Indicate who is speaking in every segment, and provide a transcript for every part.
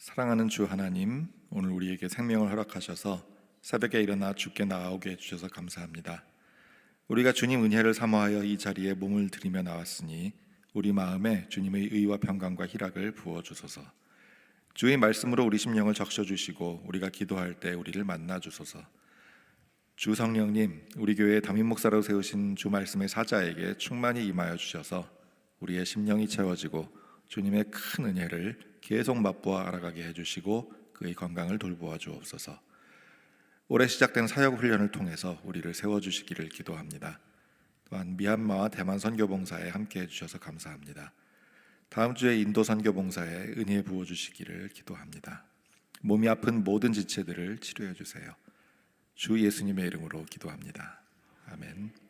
Speaker 1: 사랑하는 주 하나님, 오늘 우리에게 생명을 허락하셔서 새벽에 일어나 주께 나아오게 해주셔서 감사합니다. 우리가 주님 은혜를 사모하여 이 자리에 몸을 들이며 나왔으니 우리 마음에 주님의 의와 평강과 희락을 부어주소서. 주의 말씀으로 우리 심령을 적셔주시고 우리가 기도할 때 우리를 만나주소서. 주 성령님, 우리 교회의 담임 목사로 세우신 주 말씀의 사자에게 충만히 임하여 주셔서 우리의 심령이 채워지고 주님의 큰 은혜를 계속 맛보아 알아가게 해주시고 그의 건강을 돌보아 주옵소서. 올해 시작된 사역 훈련을 통해서 우리를 세워주시기를 기도합니다. 또한 미얀마와 대만 선교봉사에 함께해 주셔서 감사합니다. 다음 주에 인도 선교봉사에 은혜 부어주시기를 기도합니다. 몸이 아픈 모든 지체들을 치료해 주세요. 주 예수님의 이름으로 기도합니다. 아멘.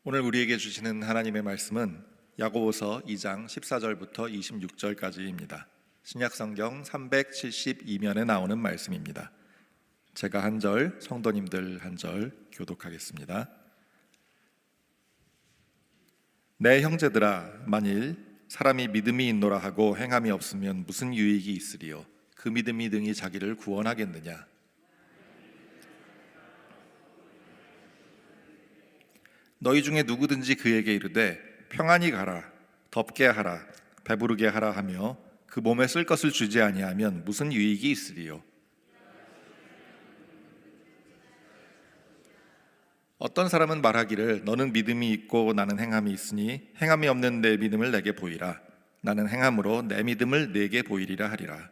Speaker 1: 오늘 우리에게 주시는 하나님의 말씀은 야고보서 2장 14절부터 26절까지입니다. 신약성경 372면에 나오는 말씀입니다. 제가 한 절, 성도님들 한 절 교독하겠습니다. 내 형제들아, 만일 사람이 믿음이 있노라 하고 행함이 없으면 무슨 유익이 있으리요? 그 믿음이 등이 자기를 구원하겠느냐? 너희 중에 누구든지 그에게 이르되 평안히 가라, 덥게 하라, 배부르게 하라 하며 그 몸에 쓸 것을 주지 아니하면 무슨 유익이 있으리요? 어떤 사람은 말하기를 너는 믿음이 있고 나는 행함이 있으니 행함이 없는 내 믿음을 내게 보이라. 나는 행함으로 내 믿음을 내게 보이리라 하리라.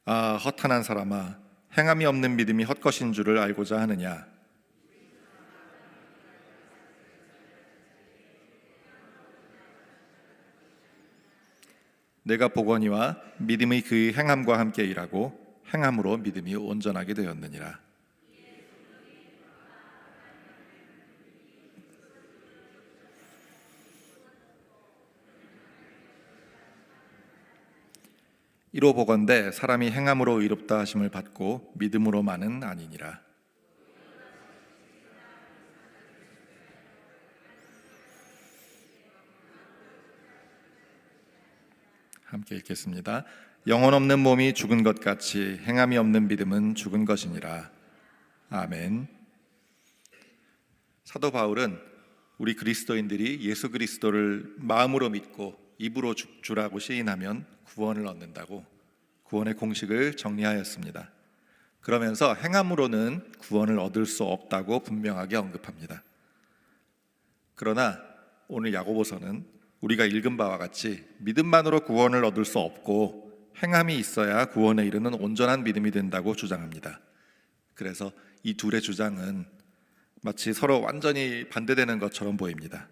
Speaker 1: 아, 허탄한 사람아, 행함이 없는 믿음이 헛것인 줄을 알고자 하느냐? 내가 보거니와 믿음의 그 행함과 함께 일하고 행함으로 믿음이 온전하게 되었느니라. 이로 보건대 사람이 행함으로 의롭다 하심을 받고 믿음으로만은 아니니라. 함께 읽겠습니다. 영혼 없는 몸이 죽은 것 같이 행함이 없는 믿음은 죽은 것이니라. 아멘. 사도 바울은 우리 그리스도인들이 예수 그리스도를 마음으로 믿고 입으로 주라고 시인하면 구원을 얻는다고 구원의 공식을 정리하였습니다. 그러면서 행함으로는 구원을 얻을 수 없다고 분명하게 언급합니다. 그러나 오늘 야고보서는 우리가 읽은 바와 같이 믿음만으로 구원을 얻을 수 없고 행함이 있어야 구원에 이르는 온전한 믿음이 된다고 주장합니다. 그래서 이 둘의 주장은 마치 서로 완전히 반대되는 것처럼 보입니다.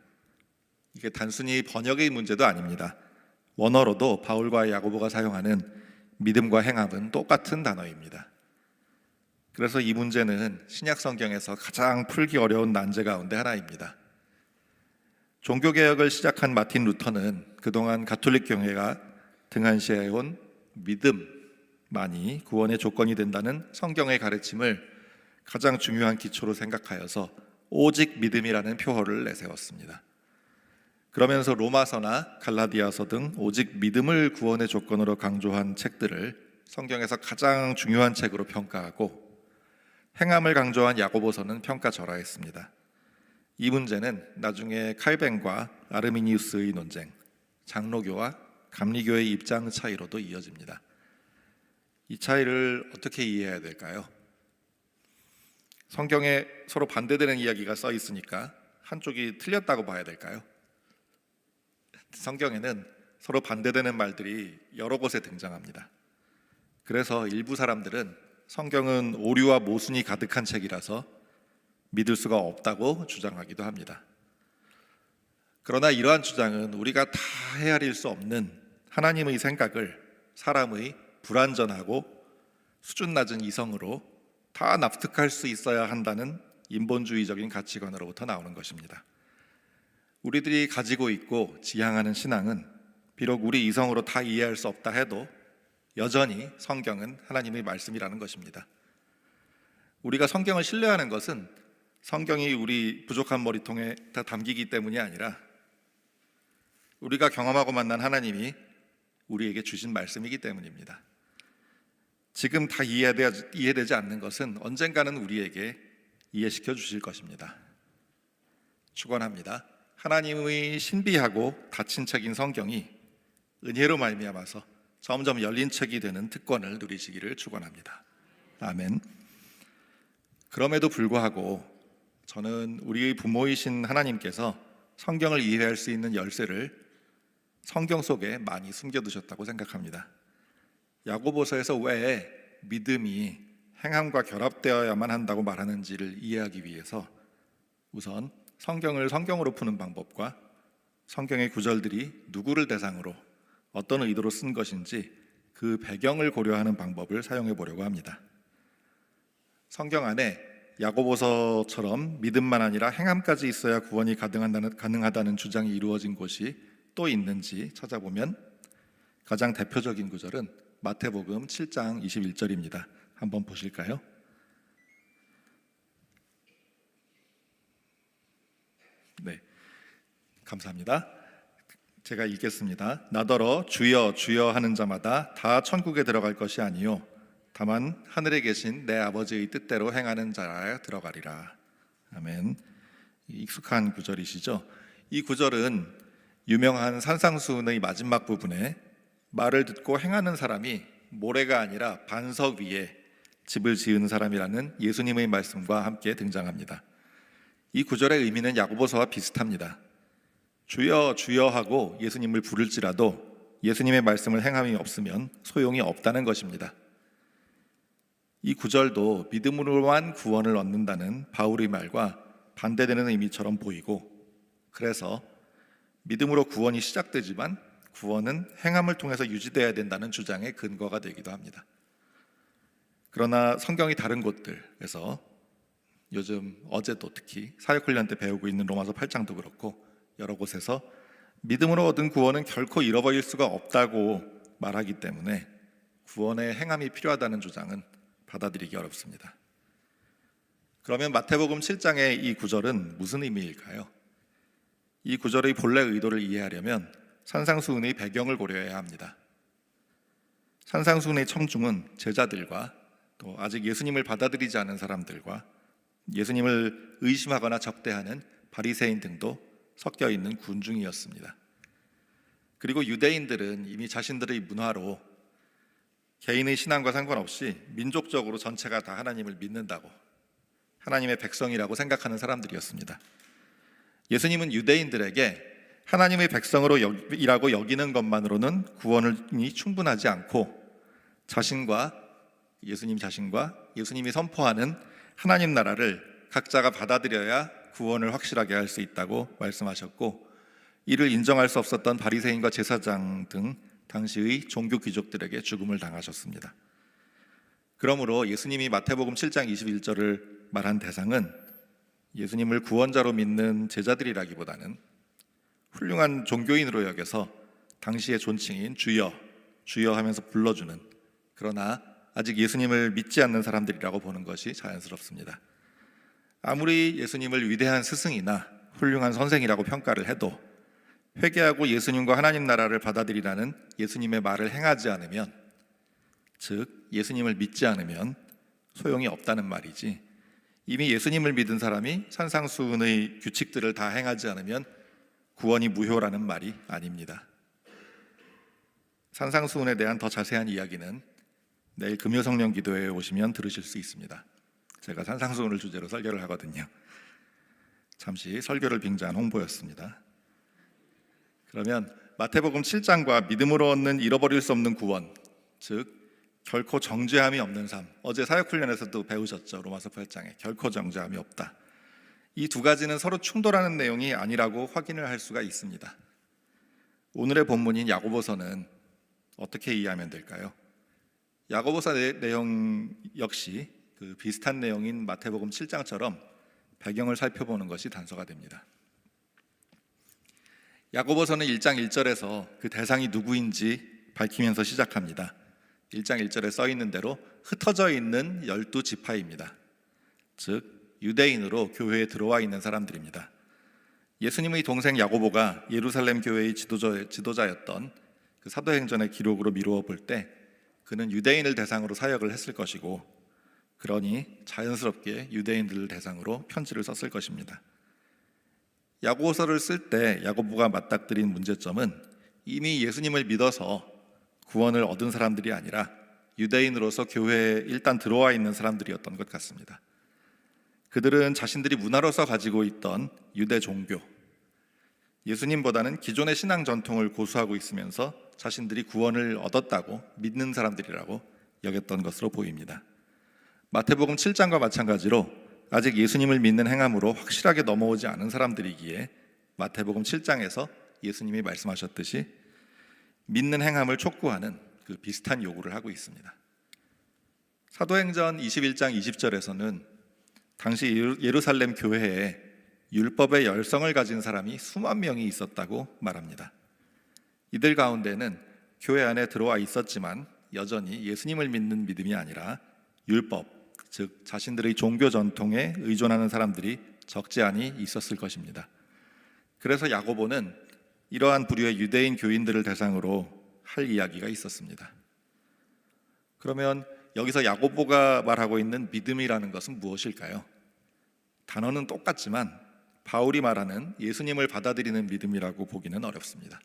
Speaker 1: 이게 단순히 번역의 문제도 아닙니다. 원어로도 바울과 야고보가 사용하는 믿음과 행함은 똑같은 단어입니다. 그래서 이 문제는 신약 성경에서 가장 풀기 어려운 난제 가운데 하나입니다. 종교개혁을 시작한 마틴 루터는 그동안 가톨릭 교회가 등한시해온 믿음만이 구원의 조건이 된다는 성경의 가르침을 가장 중요한 기초로 생각하여서 오직 믿음이라는 표어를 내세웠습니다. 그러면서 로마서나 갈라디아서 등 오직 믿음을 구원의 조건으로 강조한 책들을 성경에서 가장 중요한 책으로 평가하고 행함을 강조한 야고보서는 평가절하했습니다. 이 문제는 나중에 칼뱅과 아르미니우스의 논쟁, 장로교와 감리교의 입장 차이로도 이어집니다. 이 차이를 어떻게 이해해야 될까요? 성경에 서로 반대되는 이야기가 써 있으니까 한쪽이 틀렸다고 봐야 될까요? 성경에는 서로 반대되는 말들이 여러 곳에 등장합니다. 그래서 일부 사람들은 성경은 오류와 모순이 가득한 책이라서 믿을 수가 없다고 주장하기도 합니다. 그러나 이러한 주장은 우리가 다 헤아릴 수 없는 하나님의 생각을 사람의 불완전하고 수준 낮은 이성으로 다 납득할 수 있어야 한다는 인본주의적인 가치관으로부터 나오는 것입니다. 우리들이 가지고 있고 지향하는 신앙은 비록 우리 이성으로 다 이해할 수 없다 해도 여전히 성경은 하나님의 말씀이라는 것입니다. 우리가 성경을 신뢰하는 것은 성경이 우리 부족한 머리통에 다 담기기 때문이 아니라 우리가 경험하고 만난 하나님이 우리에게 주신 말씀이기 때문입니다. 지금 다 이해되지 않는 것은 언젠가는 우리에게 이해시켜 주실 것입니다. 축원합니다. 하나님의 신비하고 닫힌 책인 성경이 은혜로 말미암아서 점점 열린 책이 되는 특권을 누리시기를 축원합니다. 아멘. 그럼에도 불구하고 저는 우리의 부모이신 하나님께서 성경을 이해할 수 있는 열쇠를 성경 속에 많이 숨겨두셨다고 생각합니다. 야고보서에서 왜 믿음이 행함과 결합되어야만 한다고 말하는지를 이해하기 위해서 우선 성경을 성경으로 푸는 방법과 성경의 구절들이 누구를 대상으로 어떤 의도로 쓴 것인지 그 배경을 고려하는 방법을 사용해 보려고 합니다. 성경 안에 야고보서처럼 믿음만 아니라 행함까지 있어야 구원이 가능하다는 주장이 이루어진 곳이 또 있는지 찾아보면 가장 대표적인 구절은 마태복음 7장 21절입니다. 한번 보실까요? 네, 감사합니다. 제가 읽겠습니다. 나더러 주여 주여 하는 자마다 다 천국에 들어갈 것이 아니요 다만 하늘에 계신 내 아버지의 뜻대로 행하는 자라 들어가리라. 아멘. 익숙한 구절이시죠? 이 구절은 유명한 산상수훈의 마지막 부분에 말을 듣고 행하는 사람이 모래가 아니라 반석 위에 집을 지은 사람이라는 예수님의 말씀과 함께 등장합니다. 이 구절의 의미는 야고보서와 비슷합니다. 주여 주여 하고 예수님을 부를지라도 예수님의 말씀을 행함이 없으면 소용이 없다는 것입니다. 이 구절도 믿음으로만 구원을 얻는다는 바울의 말과 반대되는 의미처럼 보이고, 그래서 믿음으로 구원이 시작되지만 구원은 행함을 통해서 유지되어야 된다는 주장의 근거가 되기도 합니다. 그러나 성경이 다른 곳들에서 요즘 어제도 특히 사역훈련 때 배우고 있는 로마서 8장도 그렇고 여러 곳에서 믿음으로 얻은 구원은 결코 잃어버릴 수가 없다고 말하기 때문에 구원의 행함이 필요하다는 주장은 받아들이기 어렵습니다. 그러면 마태복음 7장의 이 구절은 무슨 의미일까요? 이 구절의 본래 의도를 이해하려면 산상수훈의 배경을 고려해야 합니다. 산상수훈의 청중은 제자들과 또 아직 예수님을 받아들이지 않은 사람들과 예수님을 의심하거나 적대하는 바리새인 등도 섞여 있는 군중이었습니다. 그리고 유대인들은 이미 자신들의 문화로 개인의 신앙과 상관없이 민족적으로 전체가 다 하나님을 믿는다고, 하나님의 백성이라고 생각하는 사람들이었습니다. 예수님은 유대인들에게 하나님의 백성으로이라고 여기는 것만으로는 구원이 충분하지 않고 예수님 자신과 예수님이 선포하는 하나님 나라를 각자가 받아들여야 구원을 확실하게 할 수 있다고 말씀하셨고, 이를 인정할 수 없었던 바리새인과 제사장 등 당시의 종교 귀족들에게 죽음을 당하셨습니다. 그러므로 예수님이 마태복음 7장 21절을 말한 대상은 예수님을 구원자로 믿는 제자들이라기보다는 훌륭한 종교인으로 여겨서 당시의 존칭인 주여, 주여 하면서 불러주는, 그러나 아직 예수님을 믿지 않는 사람들이라고 보는 것이 자연스럽습니다. 아무리 예수님을 위대한 스승이나 훌륭한 선생이라고 평가를 해도 회개하고 예수님과 하나님 나라를 받아들이라는 예수님의 말을 행하지 않으면, 즉 예수님을 믿지 않으면 소용이 없다는 말이지, 이미 예수님을 믿은 사람이 산상수훈의 규칙들을 다 행하지 않으면 구원이 무효라는 말이 아닙니다. 산상수훈에 대한 더 자세한 이야기는 내일 금요성령 기도회에 오시면 들으실 수 있습니다. 제가 산상수훈을 주제로 설교를 하거든요. 잠시 설교를 빙자한 홍보였습니다. 그러면 마태복음 7장과 믿음으로 얻는 잃어버릴 수 없는 구원, 즉 결코 정죄함이 없는 삶, 어제 사역훈련에서도 배우셨죠. 로마서 8장에 결코 정죄함이 없다. 이 두 가지는 서로 충돌하는 내용이 아니라고 확인을 할 수가 있습니다. 오늘의 본문인 야고보서는 어떻게 이해하면 될까요? 야고보서 내용 역시 그 그 비슷한 내용인 마태복음 7장처럼 배경을 살펴보는 것이 단서가 됩니다. 야고보서는 1장 1절에서 그 대상이 누구인지 밝히면서 시작합니다. 1장 1절에 써 있는 대로 흩어져 있는 12지파입니다. 즉 유대인으로 교회에 들어와 있는 사람들입니다. 예수님의 동생 야고보가 예루살렘 교회의 지도자였던 그 사도행전의 기록으로 미루어 볼 때 그는 유대인을 대상으로 사역을 했을 것이고, 그러니 자연스럽게 유대인들을 대상으로 편지를 썼을 것입니다. 야고보서를 쓸 때 야고보가 맞닥뜨린 문제점은 이미 예수님을 믿어서 구원을 얻은 사람들이 아니라 유대인으로서 교회에 일단 들어와 있는 사람들이었던 것 같습니다. 그들은 자신들이 문화로서 가지고 있던 유대 종교, 예수님보다는 기존의 신앙 전통을 고수하고 있으면서 자신들이 구원을 얻었다고 믿는 사람들이라고 여겼던 것으로 보입니다. 마태복음 7장과 마찬가지로 아직 예수님을 믿는 행함으로 확실하게 넘어오지 않은 사람들이기에 마태복음 7장에서 예수님이 말씀하셨듯이 믿는 행함을 촉구하는 그 비슷한 요구를 하고 있습니다. 사도행전 21장 20절에서는 당시 예루살렘 교회에 율법의 열성을 가진 사람이 수만 명이 있었다고 말합니다. 이들 가운데는 교회 안에 들어와 있었지만 여전히 예수님을 믿는 믿음이 아니라 율법, 즉 자신들의 종교 전통에 의존하는 사람들이 적지 않이 있었을 것입니다. 그래서 야고보는 이러한 부류의 유대인 교인들을 대상으로 할 이야기가 있었습니다. 그러면 여기서 야고보가 말하고 있는 믿음이라는 것은 무엇일까요? 단어는 똑같지만 바울이 말하는 예수님을 받아들이는 믿음이라고 보기는 어렵습니다.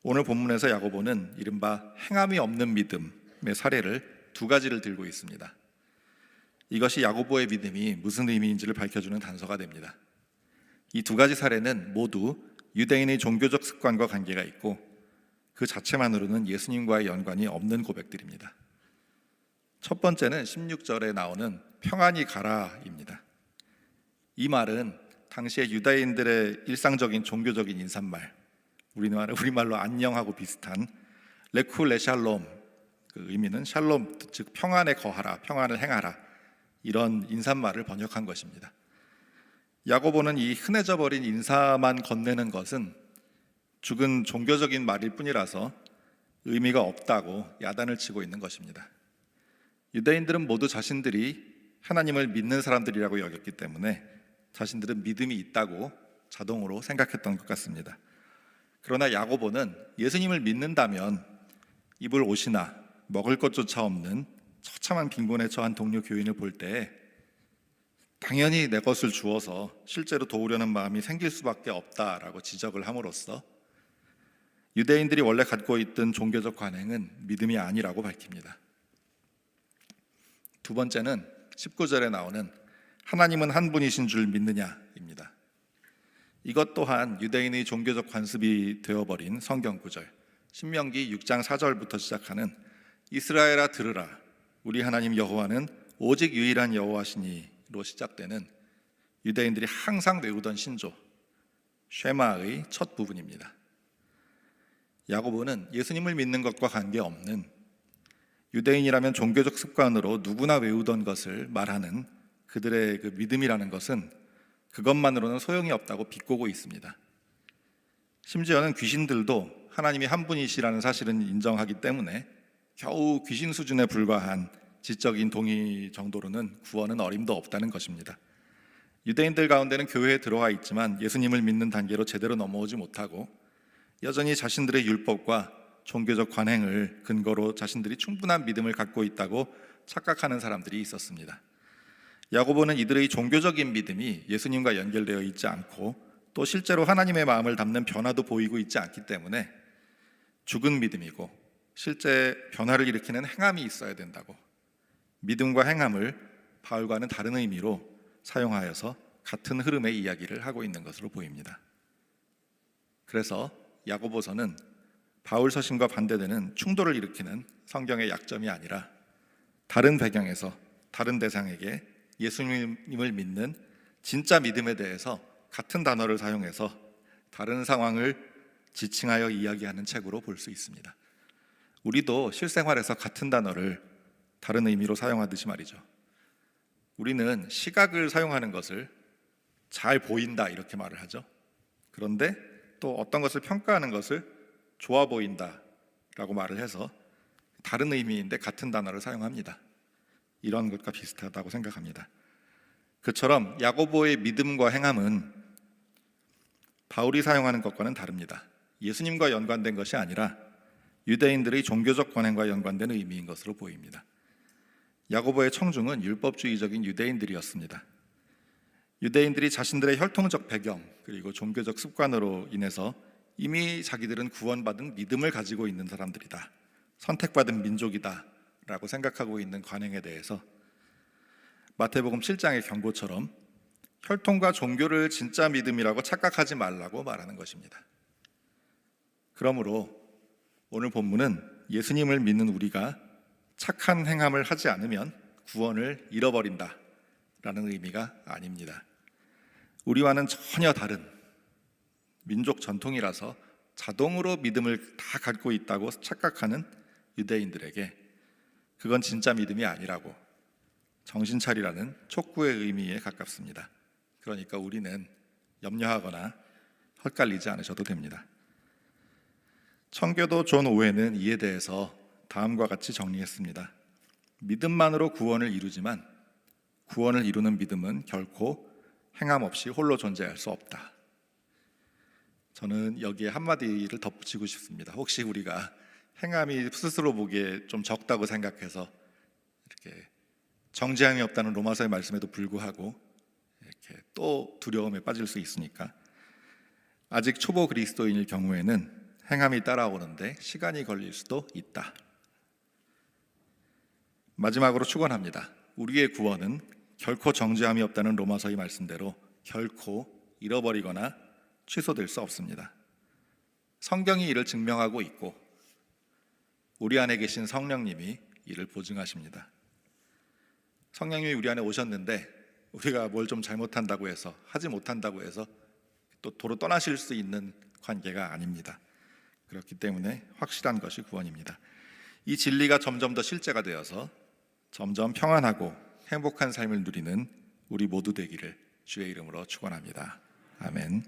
Speaker 1: 오늘 본문에서 야고보는 이른바 행함이 없는 믿음의 사례를 두 가지를 들고 있습니다. 이것이 야고보의 믿음이 무슨 의미인지를 밝혀주는 단서가 됩니다. 이 두 가지 사례는 모두 유대인의 종교적 습관과 관계가 있고 그 자체만으로는 예수님과의 연관이 없는 고백들입니다. 첫 번째는 16절에 나오는 평안히 가라입니다. 이 말은 당시의 유다인들의 일상적인 종교적인 인사말, 우리말로 안녕하고 비슷한 레쿠 레샬롬, 그 의미는 샬롬, 즉 평안에 거하라, 평안을 행하라, 이런 인사말을 번역한 것입니다. 야고보는 이 흔해져 버린 인사만 건네는 것은 죽은 종교적인 말일 뿐이라서 의미가 없다고 야단을 치고 있는 것입니다. 유대인들은 모두 자신들이 하나님을 믿는 사람들이라고 여겼기 때문에 자신들은 믿음이 있다고 자동으로 생각했던 것 같습니다. 그러나 야고보는 예수님을 믿는다면 입을 옷이나 먹을 것조차 없는 처참한 빈곤에 처한 동료 교인을 볼 때 당연히 내 것을 주어서 실제로 도우려는 마음이 생길 수밖에 없다라고 지적을 함으로써 유대인들이 원래 갖고 있던 종교적 관행은 믿음이 아니라고 밝힙니다. 두 번째는 19절에 나오는 하나님은 한 분이신 줄 믿느냐입니다. 이것 또한 유대인의 종교적 관습이 되어버린 성경 구절, 신명기 6장 4절부터 시작하는 이스라엘아 들으라, 우리 하나님 여호와는 오직 유일한 여호와시니로 시작되는 유대인들이 항상 외우던 신조 쉐마의 첫 부분입니다. 야고보는 예수님을 믿는 것과 관계없는 유대인이라면 종교적 습관으로 누구나 외우던 것을 말하는 그들의 그 믿음이라는 것은 그것만으로는 소용이 없다고 비꼬고 있습니다. 심지어는 귀신들도 하나님이 한 분이시라는 사실은 인정하기 때문에 겨우 귀신 수준에 불과한 지적인 동의 정도로는 구원은 어림도 없다는 것입니다. 유대인들 가운데는 교회에 들어와 있지만 예수님을 믿는 단계로 제대로 넘어오지 못하고 여전히 자신들의 율법과 종교적 관행을 근거로 자신들이 충분한 믿음을 갖고 있다고 착각하는 사람들이 있었습니다. 야고보는 이들의 종교적인 믿음이 예수님과 연결되어 있지 않고 또 실제로 하나님의 마음을 담는 변화도 보이고 있지 않기 때문에 죽은 믿음이고 실제 변화를 일으키는 행함이 있어야 된다고 믿음과 행함을 바울과는 다른 의미로 사용하여서 같은 흐름의 이야기를 하고 있는 것으로 보입니다. 그래서 야고보서는 바울 서신과 반대되는 충돌을 일으키는 성경의 약점이 아니라 다른 배경에서 다른 대상에게 예수님을 믿는 진짜 믿음에 대해서 같은 단어를 사용해서 다른 상황을 지칭하여 이야기하는 책으로 볼 수 있습니다. 우리도 실생활에서 같은 단어를 다른 의미로 사용하듯이 말이죠. 우리는 시각을 사용하는 것을 잘 보인다 이렇게 말을 하죠. 그런데 또 어떤 것을 평가하는 것을 좋아 보인다라고 말을 해서 다른 의미인데 같은 단어를 사용합니다. 이런 것과 비슷하다고 생각합니다. 그처럼 야고보의 믿음과 행함은 바울이 사용하는 것과는 다릅니다. 예수님과 연관된 것이 아니라 유대인들의 종교적 권행과 연관된 의미인 것으로 보입니다. 야고보의 청중은 율법주의적인 유대인들이었습니다. 유대인들이 자신들의 혈통적 배경 그리고 종교적 습관으로 인해서 이미 자기들은 구원받은 믿음을 가지고 있는 사람들이다, 선택받은 민족이다 라고 생각하고 있는 관행에 대해서 마태복음 7장의 경고처럼 혈통과 종교를 진짜 믿음이라고 착각하지 말라고 말하는 것입니다. 그러므로 오늘 본문은 예수님을 믿는 우리가 착한 행함을 하지 않으면 구원을 잃어버린다 라는 의미가 아닙니다. 우리와는 전혀 다른 민족 전통이라서 자동으로 믿음을 다 갖고 있다고 착각하는 유대인들에게 그건 진짜 믿음이 아니라고 정신 차리라는 촉구의 의미에 가깝습니다. 그러니까 우리는 염려하거나 헛갈리지 않으셔도 됩니다. 청교도 존 오웬은 이에 대해서 다음과 같이 정리했습니다. 믿음만으로 구원을 이루지만 구원을 이루는 믿음은 결코 행함 없이 홀로 존재할 수 없다. 저는 여기에 한마디를 덧붙이고 싶습니다. 혹시 우리가 행함이 스스로 보기에 좀 적다고 생각해서 이렇게 정죄함이 없다는 로마서의 말씀에도 불구하고 이렇게 또 두려움에 빠질 수 있으니까 아직 초보 그리스도인일 경우에는 행함이 따라오는데 시간이 걸릴 수도 있다. 마지막으로 축원합니다. 우리의 구원은 결코 정죄함이 없다는 로마서의 말씀대로 결코 잃어버리거나 취소될 수 없습니다. 성경이 이를 증명하고 있고 우리 안에 계신 성령님이 이를 보증하십니다. 성령님이 우리 안에 오셨는데 우리가 뭘 좀 잘못한다고 해서 하지 못한다고 해서 또 도로 떠나실 수 있는 관계가 아닙니다. 그렇기 때문에 확실한 것이 구원입니다. 이 진리가 점점 더 실제가 되어서 점점 평안하고 행복한 삶을 누리는 우리 모두 되기를 주의 이름으로 축원합니다. 아멘.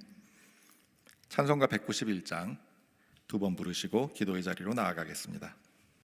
Speaker 1: 찬송가 191장 두 번 부르시고 기도의 자리로 나아가겠습니다.